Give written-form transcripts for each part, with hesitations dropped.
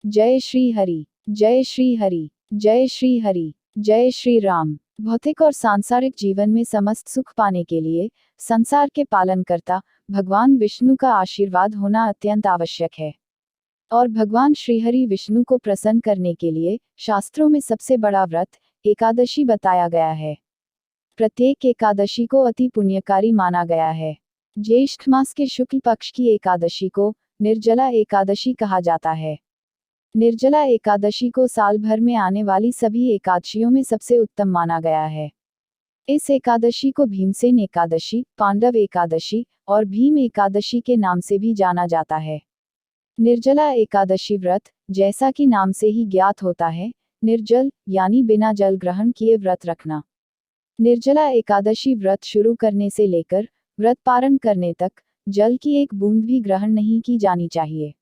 जय श्री हरि, जय श्री हरि, जय श्री हरि, जय श्री राम। भौतिक और सांसारिक जीवन में समस्त सुख पाने के लिए संसार के पालनकर्ता भगवान विष्णु का आशीर्वाद होना अत्यंत आवश्यक है। और भगवान श्रीहरि विष्णु को प्रसन्न करने के लिए शास्त्रों में सबसे बड़ा व्रत एकादशी बताया गया है। प्रत्येक एकादशी को अति पुण्यकारी माना गया है। ज्येष्ठ मास के शुक्ल पक्ष की एकादशी को निर्जला एकादशी कहा जाता है। निर्जला एकादशी को साल भर में आने वाली सभी एकादशियों में सबसे उत्तम माना गया है। इस एकादशी को भीमसेन एकादशी, पांडव एकादशी और भीम एकादशी के नाम से भी जाना जाता है। निर्जला एकादशी व्रत, जैसा कि नाम से ही ज्ञात होता है, निर्जल यानी बिना जल ग्रहण किए व्रत रखना। निर्जला एकादशी व्रत शुरू करने से लेकर व्रत पारण करने तक जल की एक बूंद भी ग्रहण नहीं की जानी चाहिए।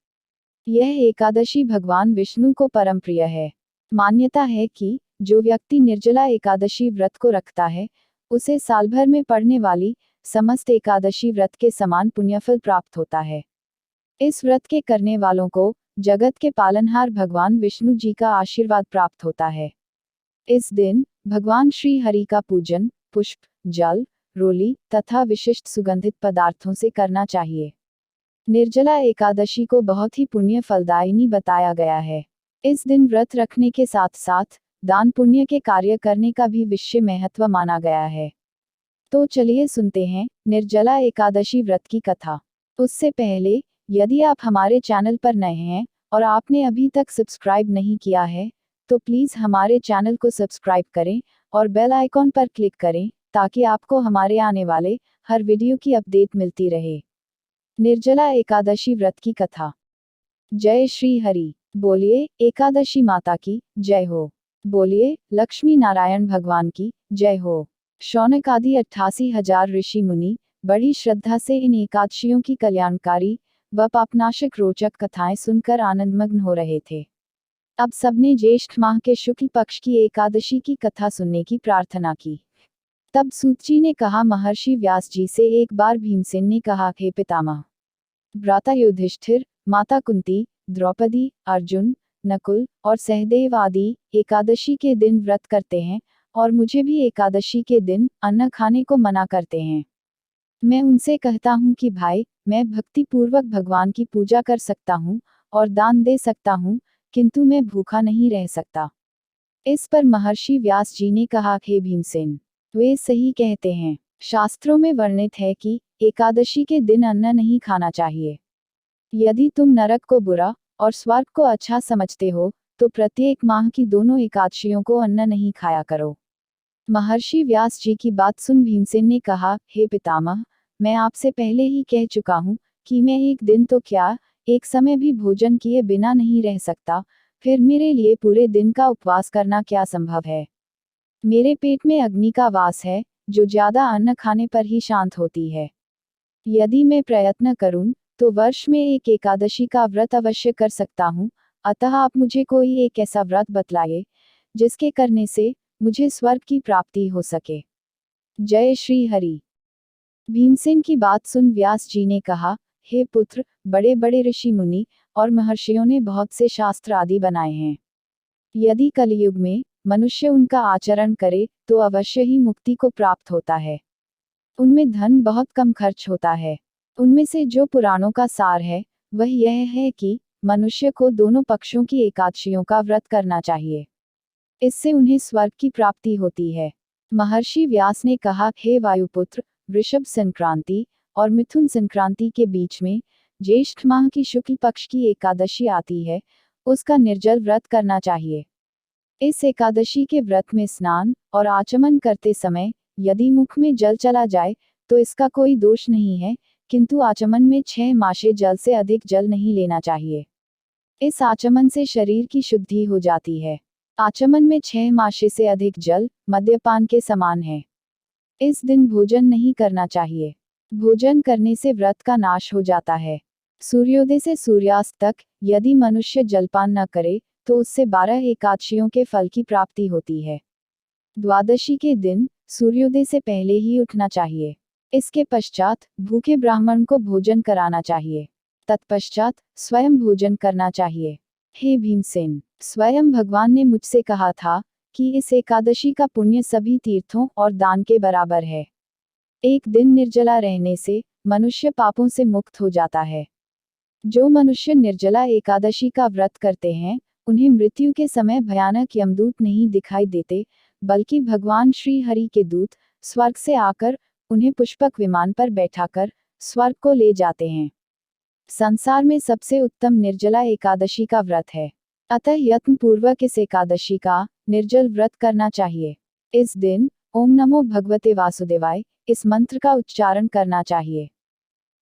यह एकादशी भगवान विष्णु को परम प्रिय है। मान्यता है कि जो व्यक्ति निर्जला एकादशी व्रत को रखता है, उसे साल भर में पड़ने वाली समस्त एकादशी व्रत के समान पुण्यफल प्राप्त होता है। इस व्रत के करने वालों को जगत के पालनहार भगवान विष्णु जी का आशीर्वाद प्राप्त होता है। इस दिन भगवान श्री हरि का पूजन पुष्प, जल, रोली तथा विशिष्ट सुगंधित पदार्थों से करना चाहिए। निर्जला एकादशी को बहुत ही पुण्य फलदायिनी बताया गया है। इस दिन व्रत रखने के साथ साथ दान पुण्य के कार्य करने का भी विशेष महत्व माना गया है। तो चलिए सुनते हैं निर्जला एकादशी व्रत की कथा। उससे पहले यदि आप हमारे चैनल पर नए हैं और आपने अभी तक सब्सक्राइब नहीं किया है, तो प्लीज़ हमारे चैनल को सब्सक्राइब करें और बेल आइकॉन पर क्लिक करें ताकि आपको हमारे आने वाले हर वीडियो की अपडेट मिलती रहे। निर्जला एकादशी व्रत की कथा। जय श्री हरि। बोलिए एकादशी माता की जय हो। बोलिए लक्ष्मी नारायण भगवान की जय हो। शौनक आदि 88,000 ऋषि मुनि बड़ी श्रद्धा से इन एकादशियों की कल्याणकारी व पापनाशक रोचक कथाएं सुनकर आनंदमग्न हो रहे थे। अब सबने ज्येष्ठ माह के शुक्ल पक्ष की एकादशी की कथा सुनने की प्रार्थना की। तब सूत जी ने कहा, महर्षि व्यास जी से एक बार भीमसेन ने कहा, हे पितामह, भ्राता युधिष्ठिर, माता कुंती, द्रौपदी, अर्जुन, नकुल और सहदेव आदि एकादशी के दिन व्रत करते हैं और मुझे भी एकादशी के दिन अन्न खाने को मना करते हैं। मैं उनसे कहता हूँ कि भाई, मैं भक्ति पूर्वक भगवान की पूजा कर सकता हूँ और दान दे सकता हूँ, किंतु मैं भूखा नहीं रह सकता। इस पर महर्षि व्यास जी ने कहा, हे भीमसेन, वे सही कहते हैं। शास्त्रों में वर्णित है कि एकादशी के दिन अन्न नहीं खाना चाहिए। यदि तुम नरक को बुरा और स्वर्ग को अच्छा समझते हो, तो प्रत्येक माह की दोनों एकादशियों को अन्न नहीं खाया करो। महर्षि व्यास जी की बात सुन भीमसेन ने कहा, हे पितामह, मैं आपसे पहले ही कह चुका हूँ कि मैं एक दिन तो क्या, एक समय भी भोजन किए बिना नहीं रह सकता, फिर मेरे लिए पूरे दिन का उपवास करना क्या संभव है। मेरे पेट में अग्नि का वास है, जो ज्यादा अन्न खाने पर ही शांत होती है। यदि मैं प्रयत्न करूं, तो वर्ष में एक एकादशी का व्रत अवश्य कर सकता हूं, अतः आप मुझे कोई एक ऐसा व्रत बतलाइए, जिसके करने से मुझे स्वर्ग की प्राप्ति हो सके। जय श्री हरि। भीमसेन की बात सुन व्यास जी ने कहा, हे पुत्र, बड़े बड़े ऋषि मुनि और महर्षियों ने बहुत से शास्त्र आदि बनाए हैं। यदि कलयुग में मनुष्य उनका आचरण करे, तो अवश्य ही मुक्ति को प्राप्त होता है। उनमें धन बहुत कम खर्च होता है। उनमें से जो पुराणों का सार है, वह यह है कि मनुष्य को दोनों पक्षों की एकादशियों का व्रत करना चाहिए। इससे उन्हें स्वर्ग की प्राप्ति होती है। महर्षि व्यास ने कहा, हे वायुपुत्र, वृषभ संक्रांति और मिथुन संक्रांति के बीच में ज्येष्ठ माह की शुक्ल पक्ष की एकादशी आती है, उसका निर्जल व्रत करना चाहिए। इस एकादशी के व्रत में स्नान और आचमन करते समय यदि मुख में जल चला जाए, तो इसका कोई दोष नहीं है, किंतु आचमन में 6 मासे जल से अधिक जल नहीं लेना चाहिए। इस आचमन से शरीर की शुद्धि हो जाती है। आचमन में 6 मासे से अधिक जल मद्यपान के समान है। इस दिन भोजन नहीं करना चाहिए। भोजन करने से व्रत का नाश हो जाता है। सूर्योदय से सूर्यास्त तक यदि मनुष्य जलपान न करे, तो उससे 12 एकादशियों के फल की प्राप्ति होती है। द्वादशी के दिन सूर्योदय से पहले ही उठना चाहिए। इसके पश्चात भूखे ब्राह्मण को भोजन कराना चाहिए। तत्पश्चात स्वयं भोजन करना चाहिए। हे भीमसेन, स्वयं भगवान ने मुझसे कहा था कि इस एकादशी का पुण्य सभी तीर्थों और दान के बराबर है। एक दिन निर्जला रहने से मनुष्य पापों से मुक्त हो जाता है। जो मनुष्य निर्जला एकादशी का व्रत करते हैं, उन्हें मृत्यु के समय भयानक यमदूत नहीं दिखाई देते, बल्कि भगवान श्री हरि के दूत स्वर्ग से आकर उन्हें पुष्पक विमान पर बैठाकर स्वर्ग को ले जाते हैं। संसार में सबसे उत्तम निर्जला एकादशी का व्रत है। अतः यत्न पूर्वक इस एकादशी का निर्जल व्रत करना चाहिए। इस दिन ओम नमो भगवते वासुदेवाय इस मंत्र का उच्चारण करना चाहिए।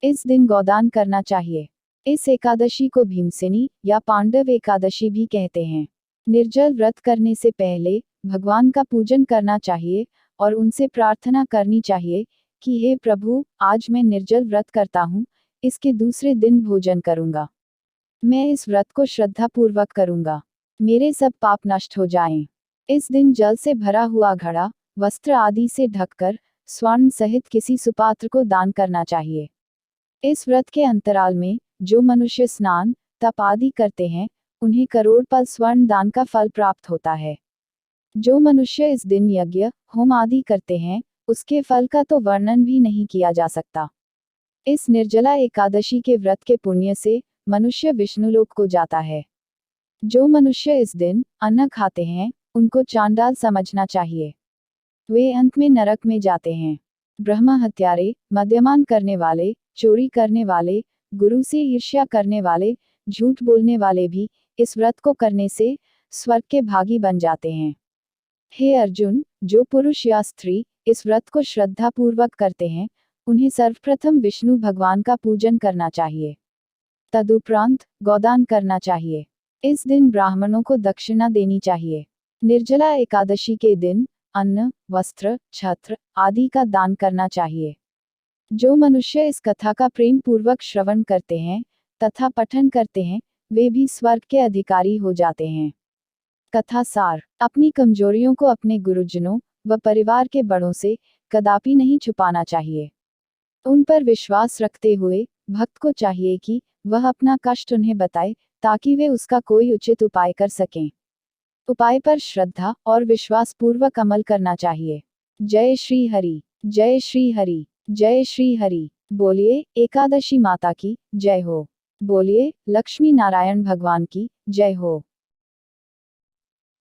इस दिन गोदान करना चाहिए। इस एकादशी को भीमसेनी या पांडव एकादशी भी कहते हैं। निर्जल व्रत करने से पहले भगवान का पूजन करना चाहिए और उनसे प्रार्थना करनी चाहिए कि हे प्रभु, आज मैं निर्जल व्रत करता हूँ, इसके दूसरे दिन भोजन करूंगा। मैं इस व्रत को श्रद्धापूर्वक करूंगा। मेरे सब पाप नष्ट हो जाएं। इस दिन जल से भरा हुआ घड़ा, वस्त्र आदि से ढककर स्वर्ण सहित किसी सुपात्र को दान करना चाहिए। इस व्रत के अंतराल में जो मनुष्य स्नान, तप आदि करते हैं, उन्हें करोड़ पल स्वर्ण दान का फल प्राप्त होता है। जो मनुष्य इस दिन यज्ञ, होम आदि करते हैं, उसके फल का तो वर्णन भी नहीं किया जा सकता। इस निर्जला एकादशी के व्रत के पुण्य से मनुष्य विष्णुलोक को जाता है। जो मनुष्य इस दिन अन्न खाते हैं, उनको चांडाल समझना चाहिए। वे अंत में नरक में जाते हैं। ब्रह्म हत्यारे, मद्यपान करने वाले, चोरी करने वाले, गुरु से ईर्ष्या करने वाले, झूठ बोलने वाले भी इस व्रत को करने से स्वर्ग के भागी बन जाते हैं। हे अर्जुन, जो पुरुष या स्त्री इस व्रत को श्रद्धापूर्वक करते हैं, उन्हें सर्वप्रथम विष्णु भगवान का पूजन करना चाहिए। तदुपरांत गोदान करना चाहिए। इस दिन ब्राह्मणों को दक्षिणा देनी चाहिए। निर्जला एकादशी के दिन अन्न, वस्त्र, छत्र आदि का दान करना चाहिए। जो मनुष्य इस कथा का प्रेम पूर्वक श्रवण करते हैं तथा पठन करते हैं, वे भी स्वर्ग के अधिकारी हो जाते हैं। कथा सार: अपनी कमजोरियों को अपने गुरुजनों व परिवार के बड़ों से कदापि नहीं छुपाना चाहिए। उन पर विश्वास रखते हुए भक्त को चाहिए कि वह अपना कष्ट उन्हें बताए, ताकि वे उसका कोई उचित उपाय कर सकें। उपाय पर श्रद्धा और विश्वास पूर्वक अमल करना चाहिए। जय श्री हरि, जय श्री हरि, जय श्री हरि। बोलिए एकादशी माता की जय हो। बोलिए लक्ष्मी नारायण भगवान की जय हो।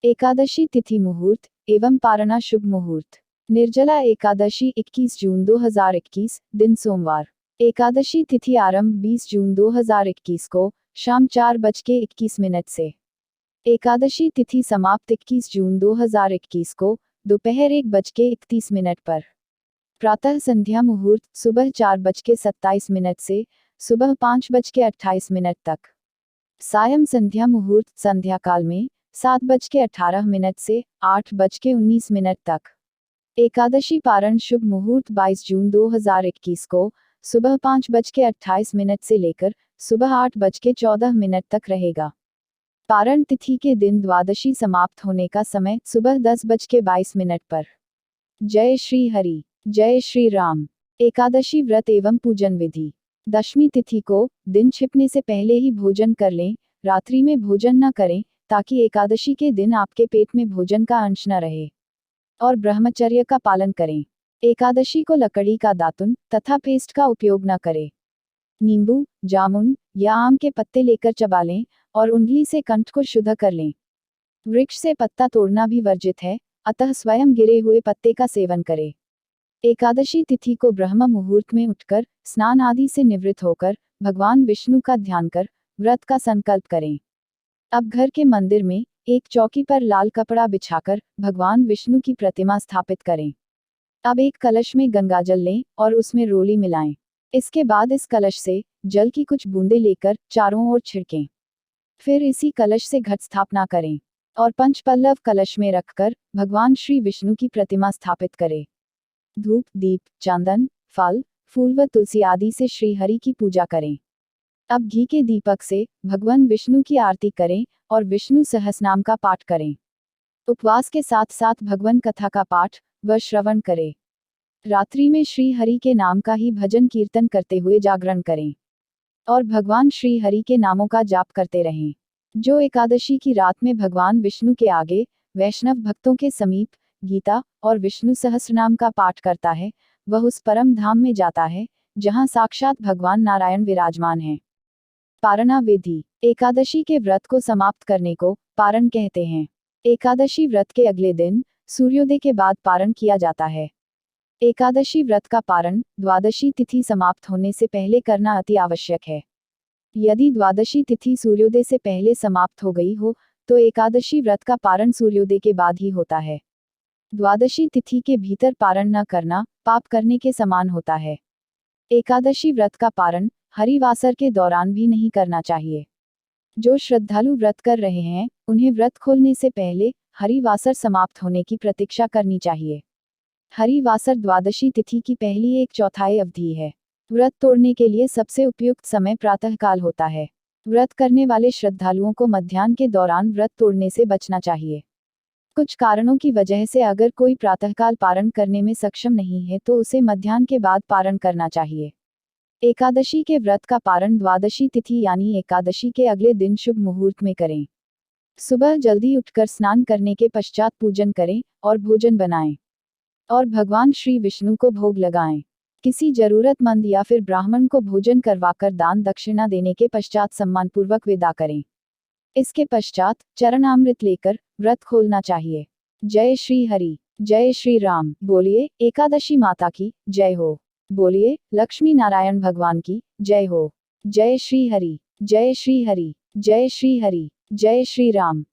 एकादशी तिथि मुहूर्त एवं पारणा शुभ मुहूर्त। निर्जला एकादशी 21 जून 2021, दिन सोमवार। एकादशी तिथि आरंभ 20 जून 2021 को शाम 4:21 से। एकादशी तिथि समाप्त 21 जून 2021 को दोपहर 1:31 पर। प्रातः संध्या मुहूर्त सुबह 4:27 से सुबह 5:28 तक। सायं संध्या मुहूर्त संध्या काल में 7:18 से 8:19 तक। एकादशी पारण शुभ मुहूर्त 22 जून 2021 को सुबह 5:28 से लेकर सुबह 8:14 तक रहेगा। पारण तिथि के दिन द्वादशी समाप्त होने का समय सुबह 10:22 पर। जय श्री हरि, जय श्री राम। एकादशी व्रत एवं पूजन विधि। दशमी तिथि को दिन छिपने से पहले ही भोजन कर लें, रात्रि में भोजन न करें, ताकि एकादशी के दिन आपके पेट में भोजन का अंश न रहे। और ब्रह्मचर्य का पालन करें। एकादशी को लकड़ी का दातुन तथा पेस्ट का उपयोग न करें। नींबू, जामुन या आम के पत्ते लेकर चबा लें और उंगली से कंठ को शुद्ध कर लें। वृक्ष से पत्ता तोड़ना भी वर्जित है, अतः स्वयं गिरे हुए पत्ते का सेवन करें। एकादशी तिथि को ब्रह्म मुहूर्त में उठकर स्नान आदि से निवृत्त होकर भगवान विष्णु का ध्यान कर व्रत का संकल्प करें। अब घर के मंदिर में एक चौकी पर लाल कपड़ा बिछाकर भगवान विष्णु की प्रतिमा स्थापित करें। अब एक कलश में गंगाजल लें और उसमें रोली मिलाएं। इसके बाद इस कलश से जल की कुछ बूंदें लेकर चारों ओर छिड़कें। फिर इसी कलश से घट स्थापना करें और पंचपल्लव कलश में रखकर भगवान श्री विष्णु की प्रतिमा स्थापित करें। धूप, दीप, चंदन, फल, फूल व तुलसी आदि से श्री हरि की पूजा करें। अब घी के दीपक से भगवान विष्णु की आरती करें और विष्णु सहस्रनाम का पाठ करें। उपवास के साथ साथ भगवान कथा का पाठ व श्रवण करें। रात्रि में श्री हरि के नाम का ही भजन कीर्तन करते हुए जागरण करें और भगवान श्री हरि के नामों का जाप करते रहें। जो एकादशी की रात में भगवान विष्णु के आगे, वैष्णव भक्तों के समीप, गीता और विष्णु सहस्रनाम का पाठ करता है, वह उस परम धाम में जाता है, जहां साक्षात भगवान नारायण विराजमान हैं। पारणा विधि। एकादशी के व्रत को समाप्त करने को पारण कहते हैं। एकादशी व्रत के अगले दिन, सूर्योदय के बाद पारण किया जाता है। एकादशी व्रत का पारण द्वादशी तिथि समाप्त होने से पहले करना अति आवश्यक है। यदि द्वादशी तिथि सूर्योदय से पहले समाप्त हो गई हो, तो एकादशी व्रत का पारण सूर्योदय के बाद ही होता है। द्वादशी तिथि के भीतर पारण न करना पाप करने के समान होता है। एकादशी व्रत का पारण हरिवासर के दौरान भी नहीं करना चाहिए। जो श्रद्धालु व्रत कर रहे हैं, उन्हें व्रत खोलने से पहले हरिवासर समाप्त होने की प्रतीक्षा करनी चाहिए। हरिवासर द्वादशी तिथि की पहली 1/4 अवधि है। व्रत तोड़ने के लिए सबसे उपयुक्त समय प्रातःकाल होता है। व्रत करने वाले श्रद्धालुओं को मध्याह्न के दौरान व्रत तोड़ने से बचना चाहिए। कुछ कारणों की वजह से अगर कोई प्रातःकाल पारण करने में सक्षम नहीं है, तो उसे मध्याह्न के बाद पारण करना चाहिए। एकादशी के व्रत का पारण द्वादशी तिथि यानी एकादशी के अगले दिन शुभ मुहूर्त में करें। सुबह जल्दी उठकर स्नान करने के पश्चात पूजन करें और भोजन बनाएं और भगवान श्री विष्णु को भोग लगाएं। किसी जरूरतमंद या फिर ब्राह्मण को भोजन करवाकर दान दक्षिणा देने के पश्चात सम्मानपूर्वक विदा करें। इसके पश्चात चरणामृत लेकर व्रत खोलना चाहिए। जय श्री हरि, जय श्री राम। बोलिए एकादशी माता की जय हो। बोलिए लक्ष्मी नारायण भगवान की जय हो। जय श्री हरि, जय श्री हरि, जय श्री हरि, जय श्री राम।